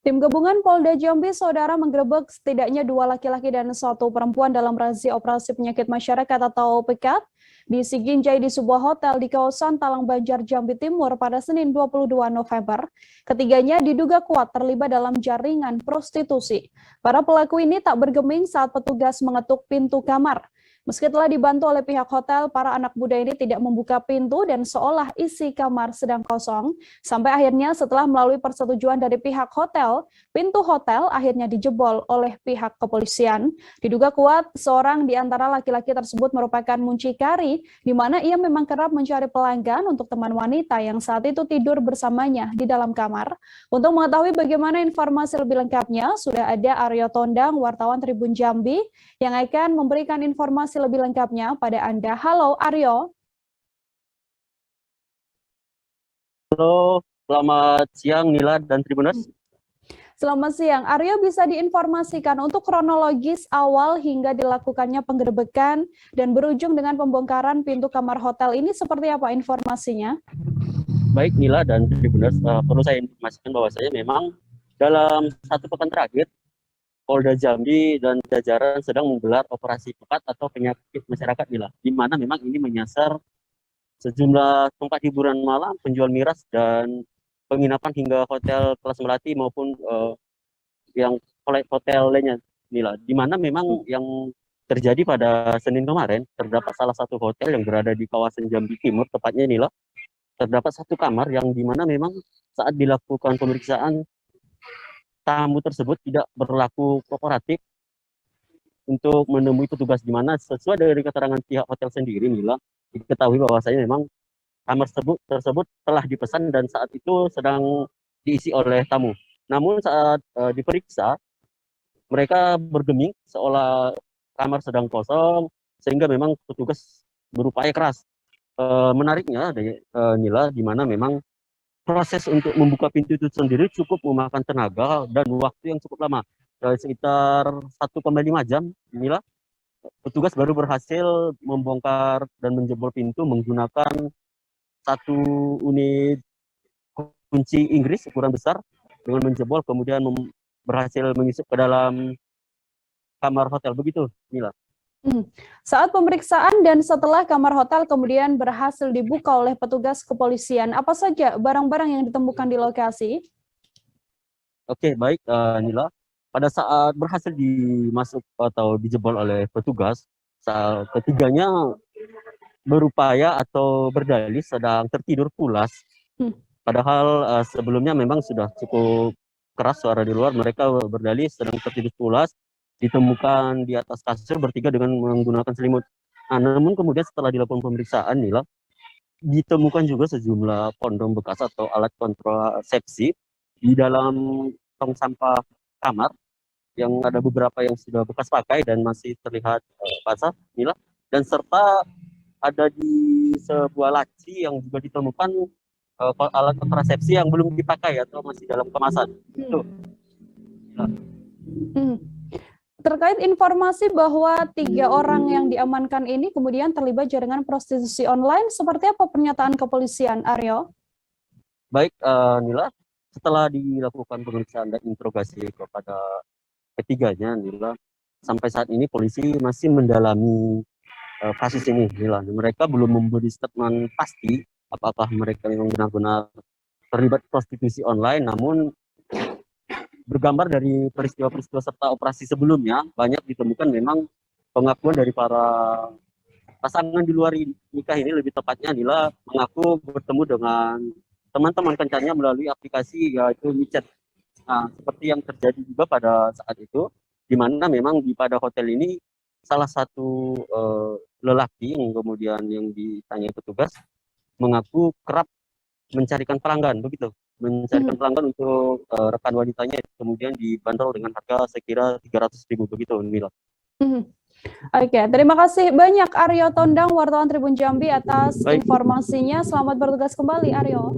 Tim gabungan Polda Jambi, saudara, menggerebek setidaknya 2 laki-laki dan 1 perempuan dalam razia operasi penyakit masyarakat atau PEKAT di Siginjai di sebuah hotel di kawasan Talang Banjar, Jambi Timur pada Senin 22 November. Ketiganya diduga kuat terlibat dalam jaringan prostitusi. Para pelaku ini tak bergeming saat petugas mengetuk pintu kamar. Meski telah dibantu oleh pihak hotel, para anak muda ini tidak membuka pintu dan seolah isi kamar sedang kosong. Sampai akhirnya setelah melalui persetujuan dari pihak hotel, pintu hotel akhirnya dijebol oleh pihak kepolisian. Diduga kuat, seorang di antara laki-laki tersebut merupakan muncikari, di mana ia memang kerap mencari pelanggan untuk teman wanita yang saat itu tidur bersamanya di dalam kamar. Untuk mengetahui bagaimana informasi lebih lengkapnya, sudah ada Aryo Tondang, wartawan Tribun Jambi, yang akan memberikan informasi lebih lengkapnya pada Anda. Halo Aryo. Halo, selamat siang Nila dan Tribuners. Selamat siang. Aryo, bisa diinformasikan untuk kronologis awal hingga dilakukannya penggerebekan dan berujung dengan pembongkaran pintu kamar hotel ini seperti apa informasinya? Baik Nila dan Tribuners, perlu saya informasikan bahwasanya memang dalam 1 pekan terakhir Polda Jambi dan jajaran sedang menggelar operasi PEKAT atau penyakit masyarakat Nila, di mana memang ini menyasar sejumlah tempat hiburan malam, penjual miras dan penginapan hingga hotel kelas melati maupun yang hotel lainnya Nila, di mana memang yang terjadi pada Senin kemarin terdapat salah satu hotel yang berada di kawasan Jambi Timur, tepatnya Nila, terdapat 1 kamar yang di mana memang saat dilakukan pemeriksaan tamu tersebut tidak berlaku kooperatif untuk menemui petugas, di mana sesuai dari keterangan pihak hotel sendiri Nila, diketahui bahwasanya memang kamar tersebut telah dipesan dan saat itu sedang diisi oleh tamu. Namun saat diperiksa, mereka bergeming seolah kamar sedang kosong, sehingga memang petugas berupaya keras. Menariknya Nila, di mana memang proses untuk membuka pintu itu sendiri cukup memakan tenaga dan waktu yang cukup lama. Sekitar 1,5 jam inilah petugas baru berhasil membongkar dan menjebol pintu menggunakan 1 unit kunci Inggris ukuran besar dengan menjebol, kemudian berhasil menyusup ke dalam kamar hotel. Begitu Mila. Saat pemeriksaan dan setelah kamar hotel kemudian berhasil dibuka oleh petugas kepolisian, apa saja barang-barang yang ditemukan di lokasi? Oke, baik Nila. Pada saat berhasil dimasuk atau dijebol oleh petugas, ketiganya berupaya atau berdalih sedang tertidur pulas. Padahal sebelumnya memang sudah cukup keras suara di luar. Mereka berdalih sedang tertidur pulas, ditemukan di atas kasur bertiga dengan menggunakan selimut. Namun kemudian setelah dilakukan pemeriksaan Nila, ditemukan juga sejumlah kondom bekas atau alat kontrasepsi di dalam tong sampah kamar, yang ada beberapa yang sudah bekas pakai dan masih terlihat basah Nila, dan serta ada di sebuah laci yang juga ditemukan alat kontrasepsi yang belum dipakai atau masih dalam kemasan. Itu. Terkait informasi bahwa 3 orang yang diamankan ini kemudian terlibat jaringan prostitusi online, seperti apa pernyataan kepolisian, Aryo? Baik Nila, setelah dilakukan pemeriksaan dan interogasi kepada ketiganya Nila, sampai saat ini polisi masih mendalami kasus ini Nila. Mereka belum memberi statement pasti apakah mereka memang benar-benar terlibat prostitusi online, namun bergambar dari peristiwa-peristiwa serta operasi sebelumnya, banyak ditemukan memang pengakuan dari para pasangan di luar nikah ini, lebih tepatnya Nila, mengaku bertemu dengan teman-teman kencannya melalui aplikasi yaitu WeChat. Nah, seperti yang terjadi juga pada saat itu, di mana memang pada hotel ini salah satu lelaki yang kemudian yang ditanya petugas mengaku kerap mencarikan pelanggan, begitu, mencarikan pelanggan untuk rekan wanitanya, kemudian dibanderol dengan harga sekira 300.000, begitu Mila. Oke, terima kasih banyak Aryo Tondang, wartawan Tribun Jambi, atas informasinya. Selamat bertugas kembali Aryo.